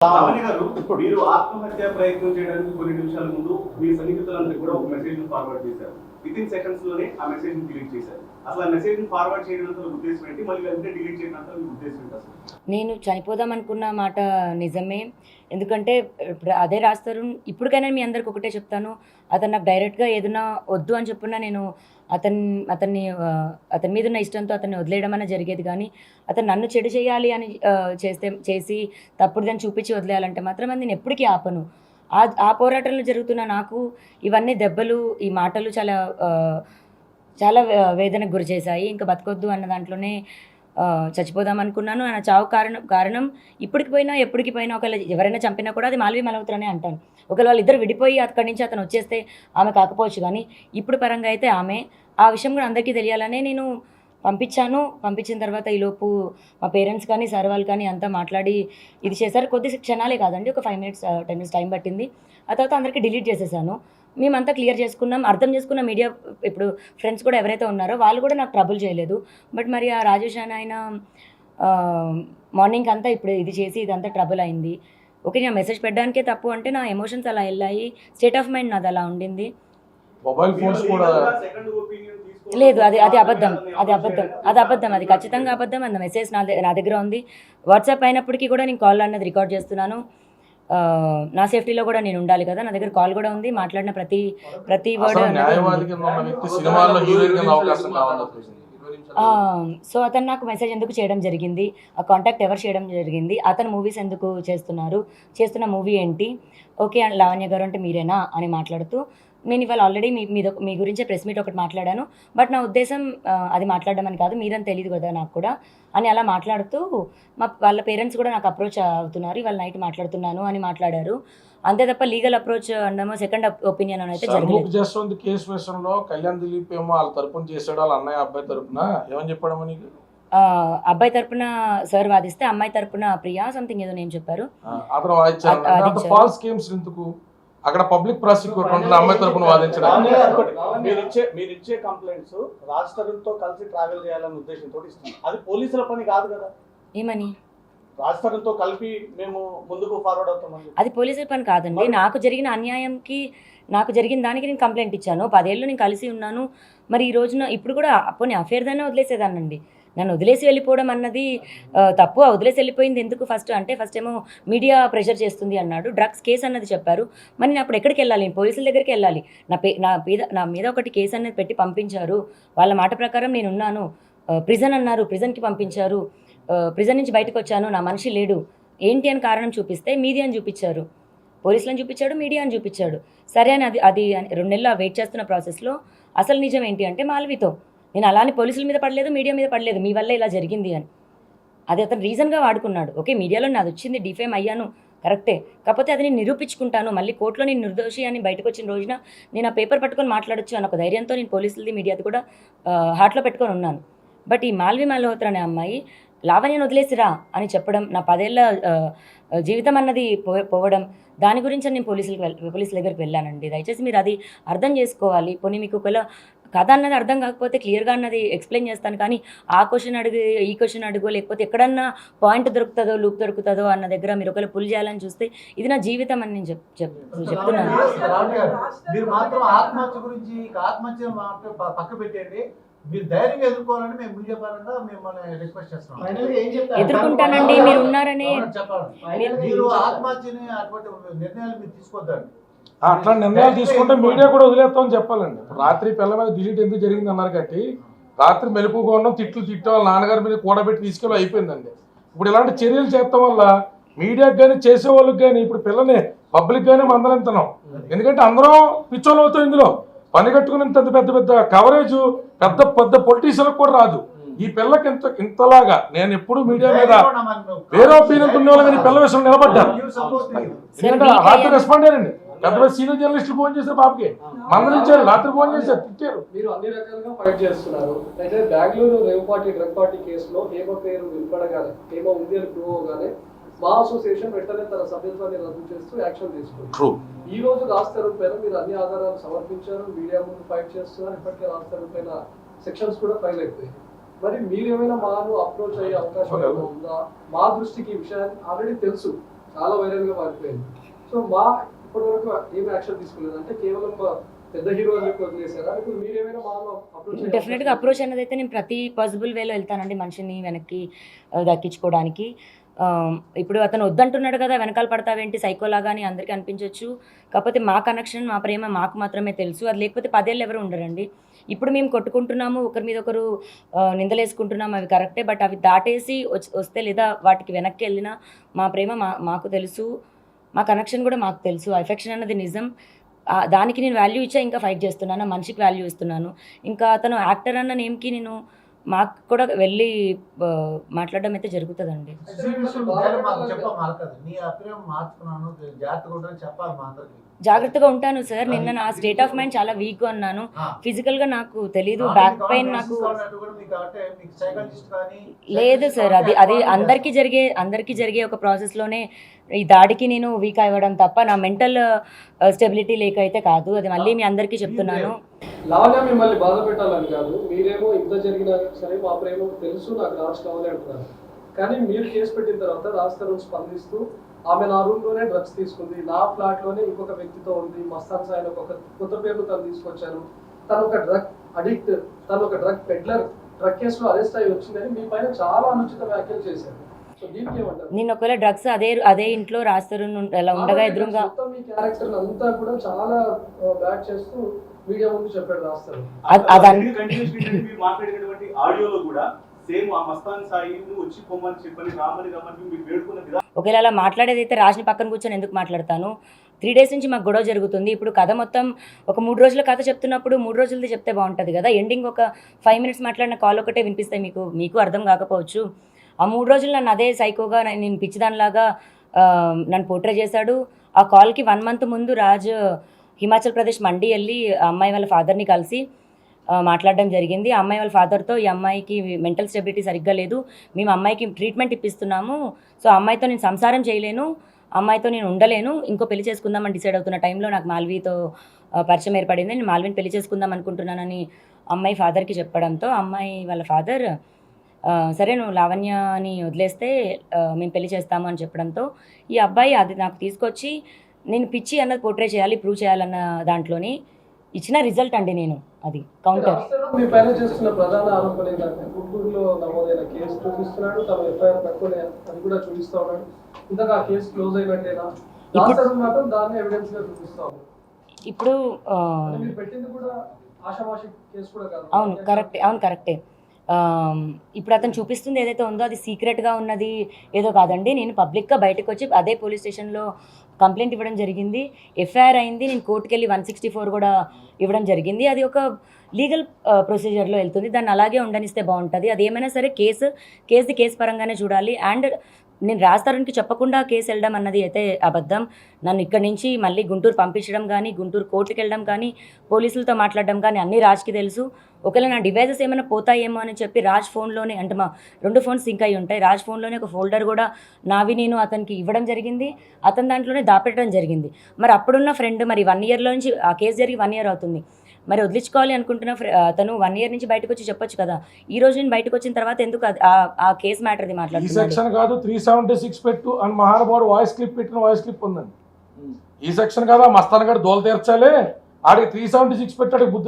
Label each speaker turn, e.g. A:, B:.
A: రామణి గారు, మీరు ఆత్మహత్య ప్రయత్నం చేయడానికి కొన్ని నిమిషాల ముందు మీ సన్నిహితులందరికీ కూడా ఒక మెసేజ్ ఫార్వర్డ్ చేశారు. విత్ ఇన్ సెకండ్స్ లోనే ఆ మెసేజ్ ని డిలీట్ చేశారు. అసలు ఆ మెసేజ్ ని ఫార్వర్డ్ చేయడంతో ఉద్దేశం ఏంటి, మళ్ళీ వెంటనే డిలీట్ చేయడంతో ఉద్దేశం ఏంటి? అసలు
B: నేను చనిపోదాం అనుకున్న మాట నిజమే. ఎందుకంటే ఇప్పుడు అదే రాస్తారు. ఇప్పటికైనా మీ అందరికి ఒకటే చెప్తాను, అతను నాకు డైరెక్ట్గా ఏదైనా వద్దు అని చెప్పున్నా నేను అతన్ని మీద ఉన్న ఇష్టంతో అతన్ని వదిలేయడం అన్న జరిగేది. కానీ అతను నన్ను చెడు చేయాలి అని చేసి తప్పుడు దాన్ని చూపించి వదిలేయాలంటే మాత్రం అది నేను ఎప్పటికీ ఆపను. ఆ పోరాటంలో జరుగుతున్న నాకు ఇవన్నీ దెబ్బలు, ఈ మాటలు చాలా చాలా వేదనకు గురి చేశాయి. ఇంకా బతకొద్దు అన్న దాంట్లోనే చచ్చిపోదాం అనుకున్నాను. నా చావు కారణం ఇప్పటికి పోయినా ఎప్పటికి పోయినా ఒకవేళ ఎవరైనా చంపినా కూడా అది మాల్వి మల్హోత్రానే అంటాను. ఒకవేళ వాళ్ళిద్దరు విడిపోయి అక్కడి నుంచి అతను వచ్చేస్తే ఆమె కాకపోవచ్చు, కానీ ఇప్పుడు పరంగా అయితే ఆమె. ఆ విషయం కూడా అందరికీ తెలియాలనే నేను పంపించాను. పంపించిన తర్వాత ఈలోపు మా పేరెంట్స్ కానీ సార్ వాళ్ళు కానీ అంతా మాట్లాడి ఇది చేశారు. కొద్ది క్షణాలే కాదండి, ఒక 5 minutes 10 minutes టైం పట్టింది. ఆ తర్వాత అందరికీ డిలీట్ చేసేసాను. మేమంతా క్లియర్ చేసుకున్నాం, అర్థం చేసుకున్న మీడియా ఇప్పుడు ఫ్రెండ్స్ కూడా ఎవరైతే ఉన్నారో వాళ్ళు కూడా నాకు ట్రబుల్ చేయలేదు. బట్ మరి ఆ రాజేష్ అని ఆయన మార్నింగ్ అంతా ఇప్పుడు ఇది చేసి ఇదంతా ట్రబుల్ అయింది. ఓకే, నేను మెసేజ్ పెట్టడానికే తప్పు అంటే నా ఎమోషన్స్ అలా వెళ్ళాయి, స్టేట్ ఆఫ్ మైండ్ నాది అలా ఉండింది.
C: మొబైల్ ఫోన్స్ కూడా
B: లేదు, అది అబద్ధం, అది ఖచ్చితంగా అబద్ధం. అంత మెసేజ్ నా దగ్గర ఉంది. వాట్సాప్ అయినప్పటికీ కూడా నేను కాల్ అన్నది రికార్డ్ చేస్తున్నాను. నా సేఫ్టీలో కూడా నేను ఉండాలి కదా, నా దగ్గర కాల్ కూడా ఉంది. మాట్లాడిన ప్రతి వర్డ్. సో అతను నాకు మెసేజ్ ఎందుకు చేయడం జరిగింది, ఆ కాంటాక్ట్ ఎవరు చేయడం జరిగింది, అతను మూవీస్ ఎందుకు చేస్తున్న మూవీ ఏంటి, ఓకే లావణ్య గారు అంటే మీరేనా అని మాట్లాడుతూ, నేను ఇవాళ ఆల్రెడీ మీ గురించే ప్రెస్ మీట్ ఒకటి మాట్లాడాను, బట్ నా ఉద్దేశం అది మాట్లాడడం అని కాదు, మీరని తెలియదు కదా నాకు కూడా అని అలా మాట్లాడుతూ వాళ్ళ పేరెంట్స్ కూడా నాకు అప్రోచ్ అవుతున్నారు, ఇవాళ నైట్ మాట్లాడుతున్నాను అని మాట్లాడారు. అంతే తప్ప లీగల్ అప్రోచ్ అన్నామో సెకండ్ ఒపీనియన్ అని అయితే
C: జరగలేదు. కేసు విషయంలో కళ్యాణ్ దిలీప్ ఏమో వాళ్ళ తరపున చేసాడు, వాళ్ళ అన్నయ్య అబ్బాయి తరపున ఏమని చెప్పాడమో నీకు?
B: అబ్బాయి తరపున సార్ వాదిస్తే అమ్మాయి తరపున ప్రియా సంథింగ్ ఏదో నేను చెప్పారు.
C: అతను అక్కడ పబ్లిక్ ప్రాసిక్యూటర్ ఉంటుంది, అమ్మాయి తరపున వాదించడానికి.
A: మీరు ఇచ్చే కంప్లైంట్స్ రాజ్ తరుణ్ తో కలిసి ట్రావెల్ చేయాలనే ఉద్దేశంతో ఇస్తాం. అది పోలీసుల పని కాదు కదా.
B: ఏమని?
A: రాజ్ తరుణ్ తో కలిపి మేము ముందుకు ఫార్వర్డ్ అవుతామని.
B: అది పోలీసుల పని కాదండి. నాకు జరిగిన అన్యాయంకి, నాకు జరిగిన దానికి నేను కంప్లైంట్ ఇచ్చాను. 10 ఏళ్ళు నేను కలిసి ఉన్నాను. మరి ఈ రోజున ఇప్పుడు కూడా పోనీ అఫేర్ దాన్ని వదిలేసేదానండి. నన్ను వదిలేసి వెళ్ళిపోవడం అన్నది తప్పు. వదిలేసి వెళ్ళిపోయింది ఎందుకు ఫస్ట్ ఏమో మీడియా ప్రెషర్ చేస్తుంది అన్నాడు. డ్రగ్స్ కేసు అన్నది చెప్పారు. మరి నేను అప్పుడు ఎక్కడికి వెళ్ళాలి? పోలీసుల దగ్గరికి వెళ్ళాలి. నా మీద ఒకటి కేసు అనేది పెట్టి పంపించారు. వాళ్ళ మాట ప్రకారం నేను ఉన్నాను. ప్రిజన్ అన్నారు, ప్రిజన్కి పంపించారు. ప్రిజన్ నుంచి బయటకు వచ్చాను, నా మనిషి లేడు ఏంటి అని కారణం చూపిస్తే మీడియాని చూపించారు, పోలీసులను చూపించాడు, మీడియాని చూపించాడు. సరే అని అది 2 నెలలు వెయిట్ చేస్తున్న ప్రాసెస్లో అసలు నిజం ఏంటి అంటే మాల్వితో నేను అలానే పోలీసుల మీద పడలేదు, మీడియా మీద పడలేదు, మీ వల్ల ఇలా జరిగింది అని. అది అతను రీజన్గా వాడుకున్నాడు. ఓకే, మీడియాలో నాది వచ్చింది, డిఫేమ్ అయ్యాను, కరెక్టే. కాకపోతే అది నేను నిరూపించుకుంటాను, మళ్ళీ కోర్టులో నేను నిర్దోషి అని బయటకు వచ్చిన రోజున నేను ఆ పేపర్ పట్టుకొని మాట్లాడొచ్చు అన్న ఒక ధైర్యంతో నేను పోలీసులది మీడియాది కూడా హార్ట్లో పెట్టుకొని ఉన్నాను. బట్ ఈ మాల్వి మల్హోత్రా అనే అమ్మాయి లావణ్యను వదిలేసిరా అని చెప్పడం, నా 10 ఏళ్ల జీవితం అన్నది పోవడం, దాని గురించి నేను పోలీసుల దగ్గరికి వెళ్ళానండి. దయచేసి మీరు అది అర్థం చేసుకోవాలి. పోనీ మీకు ఒకవేళ కథ అన్నది అర్థం కాకపోతే క్లియర్గా అన్నది ఎక్స్ప్లెయిన్ చేస్తాను, కానీ ఆ క్వశ్చన్ అడుగు, ఈ క్వశ్చన్ అడుగు, లేకపోతే ఎక్కడన్నా పాయింట్ దొరుకుతుందో, లూప్ దొరుకుతుందో అన్న దగ్గర మీరు ఒకవేళ పుల్ చేయాలని చూస్తే ఇది నా జీవితం అని నేను చెప్తున్నాను.
D: మీరు మాత్రం ఆత్మహత్య గురించి ఆత్మహత్య పక్క పెట్టండి, మీరు ధైర్యంగా ఎదుర్కోవాలని మేము మీడియా పరంగా మిమ్మల్ని రిక్వెస్ట్ చేస్తున్నాం.
B: ఎదుర్కొంటానండి, మీరు ఉన్నారని.
D: మీరు ఆత్మహత్యని అటువంటి నిర్ణయాలు మీరు తీసుకోవద్దండి.
C: అట్లా నిర్ణయాలు తీసుకుంటే మీడియా కూడా వదిలేస్తామని చెప్పాలండి. రాత్రి పిల్ల మీద డిలీట్ ఎందుకు జరిగింది అన్నారు కాబట్టి రాత్రి మెలుపుకోవడం, తిట్లు వాళ్ళ నాన్నగారి మీద కూడబెట్టి తీసుకెళ్ళి అయిపోయిందండి. ఇప్పుడు ఇలాంటి చర్యలు చేయడం వల్ల మీడియాకి కానీ చేసే వాళ్ళకి కానీ ఇప్పుడు పిల్లని పబ్లిక్ గానే మందలిస్తున్నాం. ఎందుకంటే అందరం పిచ్చోళ్ళు అవుతాం. ఇందులో పని కట్టుకునేంత పెద్ద కవరేజ్ పెద్ద పొలిటీషియన్లకు కూడా రాదు. ఈ పిల్లకి ఇంతలాగా నేను ఎప్పుడు మీడియా మీద వేరే ఒపీనియన్ ఉన్న వాళ్ళని పిల్ల విషయంలో నిలబడ్డాను. ఎందుకంటే రాత్రి రెస్పాండ్ అయ్యారండి. పెద్ద సీనియర్ జర్నలిస్టులు ఫోన్ చేశారు, పాపకి మందలించారు, రాత్రి ఫోన్ చేశారు, తిట్టారు.
E: మీరు అన్ని రకాలుగా ఫైట్ చేస్తున్నారు. అయితే Bengaluru rave party drug party కేసులో హేమ పేరు వినపడగానే, హేమ ఉంది అని ప్రూవ్ అవగానే మా అసోసియేషన్ వెంటనే తన సభ్యత్వాన్ని రద్దు చేస్తూ యాక్షన్ తీసుకుంది. ఈ రోజు రాజ్ తరుణ్ పైన మీరు అన్ని ఆధారాలు సమర్పించారు, మీడియా ముందు ఫైట్ చేస్తున్నారు. ఇప్పటికే రాజ్ తరుణ్ పైన సెక్షన్స్ కూడా ఫైల్ అయిపోయాయి. మరి మీరు ఏమైనా మాను అప్రోచ్ అయ్యే అవకాశం ఉందా? మా దృష్టికి ఈ విషయాన్ని ఆల్రెడీ తెలుసు, చాలా వైరల్ గా మారిపోయింది. సో మా ఇప్పటి వరకు ఏం యాక్షన్ తీసుకోలేదు, అంటే కేవలం పెద్ద హీరో అని చెప్పి వదిలేసారా? ఇప్పుడు మీరేమైనా మాలో అప్రోచ్
B: డెఫినెట్గా అప్రోచ్ అనేది అయితే నేను ప్రతి పాసిబుల్ వేలో వెళ్తానండి మనిషిని వెనక్కి దక్కించుకోవడానికి. ఇప్పుడు అతను వద్దంటున్నాడు కదా, వెనకాల పడతావేంటి సైకోలాగా అని అందరికీ అనిపించవచ్చు. కాకపోతే మా కనెక్షన్, మా ప్రేమ మాకు మాత్రమే తెలుసు. అది లేకపోతే 10 ఏళ్ళు ఎవరు ఉండరండి. ఇప్పుడు మేము కొట్టుకుంటున్నాము, ఒకరి మీద ఒకరు నిందలేసుకుంటున్నాము, అవి కరెక్టే. బట్ అవి దాటేసి వస్తే లేదా వాటికి వెనక్కి వెళ్ళినా మా ప్రేమ మాకు తెలుసు, మా కనెక్షన్ కూడా మాకు తెలుసు. ఎఫెక్షన్ అన్నది నిజం. దానికి నేను వాల్యూ ఇచ్చా, ఇంకా ఫైట్ చేస్తున్నాను, మనిషికి వాల్యూ ఇస్తున్నాను. ఇంకా అతను యాక్టర్ అన్న నేమ్కి నేను మాకు కూడా వెళ్ళి మాట్లాడడం అయితే జరుగుతుందండి. జాగ్రత్తగా ఉంటాను సార్. నిన్న నా స్టేట్ ఆఫ్ మైండ్ చాలా వీక్ గా ఉన్నాను. ఫిజికల్ గా నాకు తెలీదు, బ్యాక్ పెయిన్ నాకు లేదు సార్. అది అందరికీ జరిగే ఒక ప్రాసెస్ లోనే ఈ దాడికి నేను వీక్ అవ్వడం తప్ప నా మెంటల్ స్టెబిలిటీ లేక అయితే కాదు. అది మళ్ళీ మీ అందరికీ చెప్తున్నాను.
E: లావణ్య మిమ్మల్ని బాధ పెట్టాలని కాదు, మీరేమో ఇంత జరిగినా సరే మా ప్రేమ తెలుసు, నాకు రాజ్ కావాలి అంటున్నారు. కానీ మీరు కేసు పెట్టిన తర్వాత రాజ్ తరుణ్ స్పందిస్తూ ఆమె నా రూమ్ లోనే డ్రగ్స్ తీసుకుంది, నా ఫ్లాట్ లోనే ఇంకొక వ్యక్తితో ఉంది, మస్తాన్ సాయి ఒక కొత్త పేరు తను తీసుకొచ్చాను, తను ఒక డ్రగ్ అడిక్ట్, తను ఒక డ్రగ్ పెడ్లర్, డ్రగ్ కేసులో అరెస్ట్ అయ్యి వచ్చిందని మీ పైన చాలా అనుచిత వ్యాఖ్యలు చేశారు.
B: నేను ఒకవేళ డ్రగ్స్ అదే ఇంట్లో రాజ్ తరుణ్ అలా ఉండగా ఎదురుగా
E: మీ క్యారెక్టర్ అంతా కూడా చాలా బ్యాడ్ చేస్తూ మీడియా ముందు చెప్పాడు రాజ్ తరుణ్.
A: మాట్లాడినటువంటి ఆడియోలో కూడా సేమ్ ఆ మస్తాన్ సాయిని వచ్చి పొమ్మని చెప్పని రామని మీరు వేడుకున్న విధానం.
B: ఒకవేళ అలా మాట్లాడేది అయితే రాజ్ని పక్కన కూర్చొని ఎందుకు మాట్లాడతాను? 3 days నుంచి మాకు గొడవ జరుగుతుంది. ఇప్పుడు కథ మొత్తం ఒక 3 రోజుల కథ చెప్తున్నప్పుడు 3 రోజులది చెప్తే బాగుంటుంది కదా. ఎండింగ్ ఒక 5 minutes మాట్లాడిన కాల్ ఒకటే వినిపిస్తాయి. మీకు అర్థం కాకపోవచ్చు. ఆ 3 రోజులు నన్ను అదే సైకోగా నేను పిచ్చిదానిలాగా నన్ను పోర్ట్రే చేశాడు. ఆ కాల్కి 1 month ముందు రాజ్ హిమాచల్ ప్రదేశ్ మండి వెళ్ళి ఆ అమ్మాయి వాళ్ళ ఫాదర్ని కలిసి మాట్లాడడం జరిగింది. ఆ అమ్మాయి వాళ్ళ ఫాదర్తో ఈ అమ్మాయికి మెంటల్ స్టెబిలిటీ సరిగ్గా లేదు, మేము అమ్మాయికి ట్రీట్మెంట్ ఇప్పిస్తున్నాము, సో అమ్మాయితో నేను సంసారం చేయలేను, అమ్మాయితో నేను ఉండలేను, ఇంకో పెళ్లి చేసుకుందామని డిసైడ్ అవుతున్న టైంలో నాకు మాల్వీతో పరిచయం ఏర్పడింది. నేను మాల్వీని పెళ్లి చేసుకుందాం అనుకుంటున్నానని అమ్మాయి ఫాదర్కి చెప్పడంతో అమ్మాయి వాళ్ళ ఫాదర్ సరే నువ్వు లావణ్యని వదిలేస్తే మేము పెళ్లి చేస్తాము అని చెప్పడంతో ఈ అబ్బాయి అది నాకు తీసుకొచ్చి నేను పిచ్చి అన్నది పోర్ట్రే చేయాలి, ప్రూవ్ చేయాలన్న దాంట్లోని ఇచ్చిన రిజల్ట్ అండి. నేను అది కౌంటర్.
E: మీ పైన చేస్తున్న ప్రధాన ఆరోపణ ఏంటంటే గుంటూరులో నమోదైన కేసు చూపిస్తున్నాడు, తమ ఎఫ్ఐఆర్ పెట్టుకునే అది కూడా చూపిస్తా ఉన్నాడు. ఇంతగా ఆ కేసు క్లోజ్ అయినట్టేనా? మాత్రం దాన్ని ఎవిడెన్స్ గా చూపిస్తా ఉన్నాడు.
B: ఇప్పుడు
E: మీరు పెట్టింది కూడా ఆషామాషి కేసు కూడా కాదు.
B: అవును కరెక్టే. ఇప్పుడు అతను చూపిస్తుంది ఏదైతే ఉందో అది సీక్రెట్గా ఉన్నది ఏదో కాదండి. నేను పబ్లిక్గా బయటకు వచ్చి అదే పోలీస్ స్టేషన్లో కంప్లైంట్ ఇవ్వడం జరిగింది, ఎఫ్ఐఆర్ అయింది. నేను కోర్టుకు వెళ్ళి 164 కూడా ఇవ్వడం జరిగింది. అది ఒక లీగల్ ప్రొసీజర్లో వెళ్తుంది, దాన్ని అలాగే ఉండనిస్తే బాగుంటుంది. అది ఏమైనా సరే కేసు పరంగానే చూడాలి. అండ్ నేను రాజ్ తరుణ్కి చెప్పకుండా కేసు వెళ్ళడం అన్నది అయితే అబద్ధం. నన్ను ఇక్కడి నుంచి మళ్ళీ గుంటూరు పంపించడం కానీ, గుంటూరు కోర్టుకి వెళ్ళడం కానీ, పోలీసులతో మాట్లాడడం కానీ అన్నీ రాజ్కి తెలుసు. ఒకవేళ నా డివైజెస్ ఏమైనా పోతాయేమో అని చెప్పి రాజ్ ఫోన్లోనే, అంటే మా 2 phones సింక్ అయి ఉంటాయి, రాజ్ ఫోన్లోనే ఒక ఫోల్డర్ కూడా నావి నేను అతనికి ఇవ్వడం జరిగింది, అతని దాంట్లోనే దాపెట్టడం జరిగింది. మరి అప్పుడున్న ఫ్రెండ్ మరి 1 yearలో నుంచి ఆ కేసు జరిగి 1 year అవుతుంది, మరి వదిలించుకోవాలి అనుకుంటున్న అతను 1 year నుంచి బయటకు వచ్చి చెప్పొచ్చు కదా. ఈ రోజు నేను బయటకు వచ్చిన తర్వాత ఎందుకు ఆ కేసు మ్యాటర్ది మాట్లాడుతున్నాను?
C: ఈ సెక్షన్ కాదు 376 పెట్టు అని మహానుభావుడు వాయిస్ క్లిప్ ఉందండి. ఈ సెక్షన్ కాదు మస్తాన్ గారు దోల తీర్చాలి, ఆడికి 376 పెట్టాడు బుద్ధి